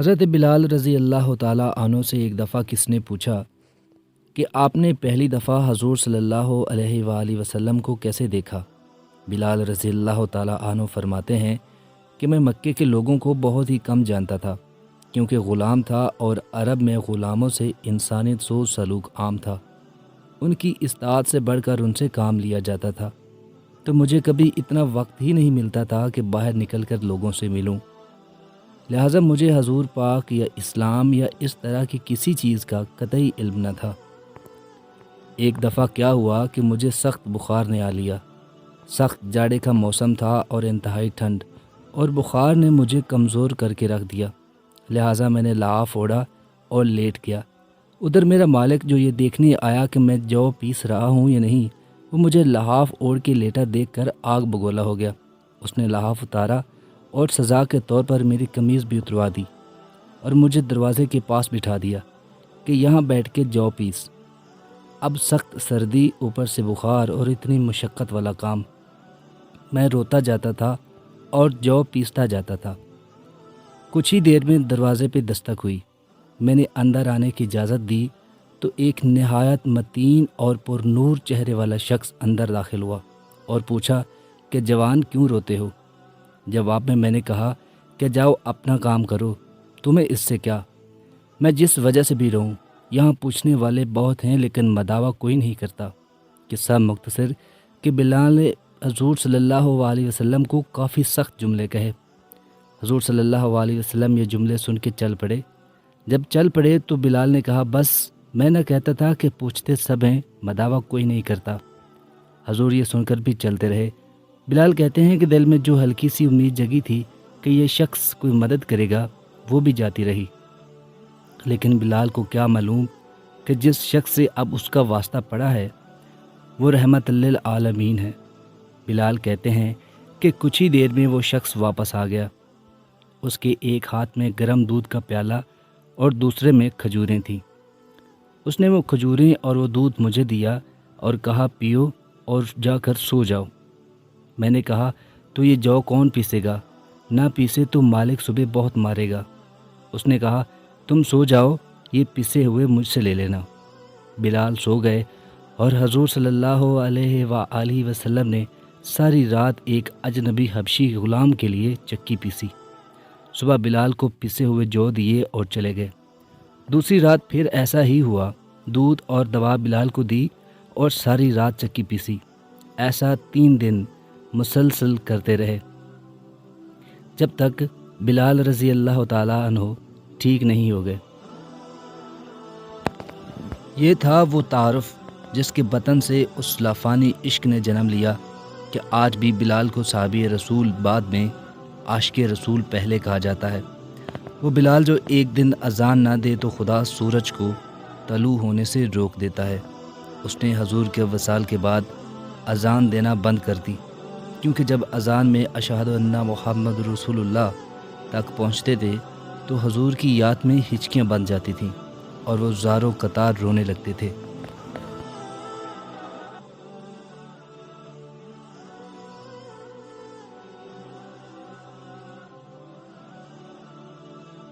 حضرت بلال رضی اللہ تعالیٰ عنہ سے ایک دفعہ کس نے پوچھا کہ آپ نے پہلی دفعہ حضور صلی اللہ علیہ وآلہ وسلم کو کیسے دیکھا؟ بلال رضی اللہ تعالیٰ عنہ فرماتے ہیں کہ میں مکے کے لوگوں کو بہت ہی کم جانتا تھا، کیونکہ غلام تھا اور عرب میں غلاموں سے انسانی سوچ سلوک عام تھا۔ ان کی اطاعت سے بڑھ کر ان سے کام لیا جاتا تھا، تو مجھے کبھی اتنا وقت ہی نہیں ملتا تھا کہ باہر نکل کر لوگوں سے ملوں، لہٰذا مجھے حضور پاک یا اسلام یا اس طرح کی کسی چیز کا قطعی علم نہ تھا۔ ایک دفعہ کیا ہوا کہ مجھے سخت بخار نے آ لیا۔ سخت جاڑے کا موسم تھا اور انتہائی ٹھنڈ، اور بخار نے مجھے کمزور کر کے رکھ دیا، لہٰذا میں نے لحاف اوڑھا اور لیٹ گیا۔ ادھر میرا مالک جو یہ دیکھنے آیا کہ میں جو پیس رہا ہوں یا نہیں، وہ مجھے لحاف اوڑھ کے لیٹا دیکھ کر آگ بگولا ہو گیا۔ اس نے لحاف اتارا اور سزا کے طور پر میری قمیض بھی اتروا دی اور مجھے دروازے کے پاس بٹھا دیا کہ یہاں بیٹھ کے جو پیس۔ اب سخت سردی، اوپر سے بخار اور اتنی مشقت والا کام۔ میں روتا جاتا تھا اور جو پیستا جاتا تھا۔ کچھ ہی دیر میں دروازے پہ دستک ہوئی۔ میں نے اندر آنے کی اجازت دی تو ایک نہایت متین اور پر نور چہرے والا شخص اندر داخل ہوا اور پوچھا کہ جوان کیوں روتے ہو؟ جواب میں نے کہا کہ جاؤ اپنا کام کرو، تمہیں اس سے کیا؟ میں جس وجہ سے بھی رہوں، یہاں پوچھنے والے بہت ہیں لیکن مداوع کوئی نہیں کرتا۔ قصہ مختصر کہ بلال نے حضور صلی اللہ علیہ وسلم کو کافی سخت جملے کہے۔ حضور صلی اللہ علیہ وسلم یہ جملے سن کے چل پڑے۔ جب چل پڑے تو بلال نے کہا، بس میں نہ کہتا تھا کہ پوچھتے سب ہیں، مداوع کوئی نہیں کرتا۔ حضور یہ سن کر بھی چلتے رہے۔ بلال کہتے ہیں کہ دل میں جو ہلکی سی امید جگی تھی کہ یہ شخص کوئی مدد کرے گا، وہ بھی جاتی رہی، لیکن بلال کو کیا معلوم کہ جس شخص سے اب اس کا واسطہ پڑا ہے وہ رحمت للعالمین ہے۔ بلال کہتے ہیں کہ کچھ ہی دیر میں وہ شخص واپس آ گیا۔ اس کے ایک ہاتھ میں گرم دودھ کا پیالہ اور دوسرے میں کھجوریں تھیں۔ اس نے وہ کھجوریں اور وہ دودھ مجھے دیا اور کہا پیو اور جا کر سو جاؤ۔ میں نے کہا تو یہ جو کون پیسے گا؟ نہ پیسے تو مالک صبح بہت مارے گا۔ اس نے کہا تم سو جاؤ، یہ پیسے ہوئے مجھ سے لے لینا۔ بلال سو گئے اور حضور صلی اللہ علیہ وآلہ وسلم نے ساری رات ایک اجنبی حبشی غلام کے لیے چکی پیسی۔ صبح بلال کو پسے ہوئے جو دیے اور چلے گئے۔ دوسری رات پھر ایسا ہی ہوا، دودھ اور دوا بلال کو دی اور ساری رات چکی پیسی۔ ایسا 3 دن مسلسل کرتے رہے جب تک بلال رضی اللہ تعالیٰ عنہ ٹھیک نہیں ہو گئے۔ یہ تھا وہ تعارف جس کے بطن سے اس لافانی عشق نے جنم لیا کہ آج بھی بلال کو صحابی رسول بعد میں عاشق رسول پہلے کہا جاتا ہے۔ وہ بلال جو ایک دن اذان نہ دے تو خدا سورج کو طلوع ہونے سے روک دیتا ہے۔ اس نے حضور کے وصال کے بعد اذان دینا بند کر دی، کیونکہ جب اذان میں اشہد ان محمد رسول اللہ تک پہنچتے تھے تو حضور کی یاد میں ہچکیاں بن جاتی تھیں اور وہ زاروں قطار رونے لگتے تھے۔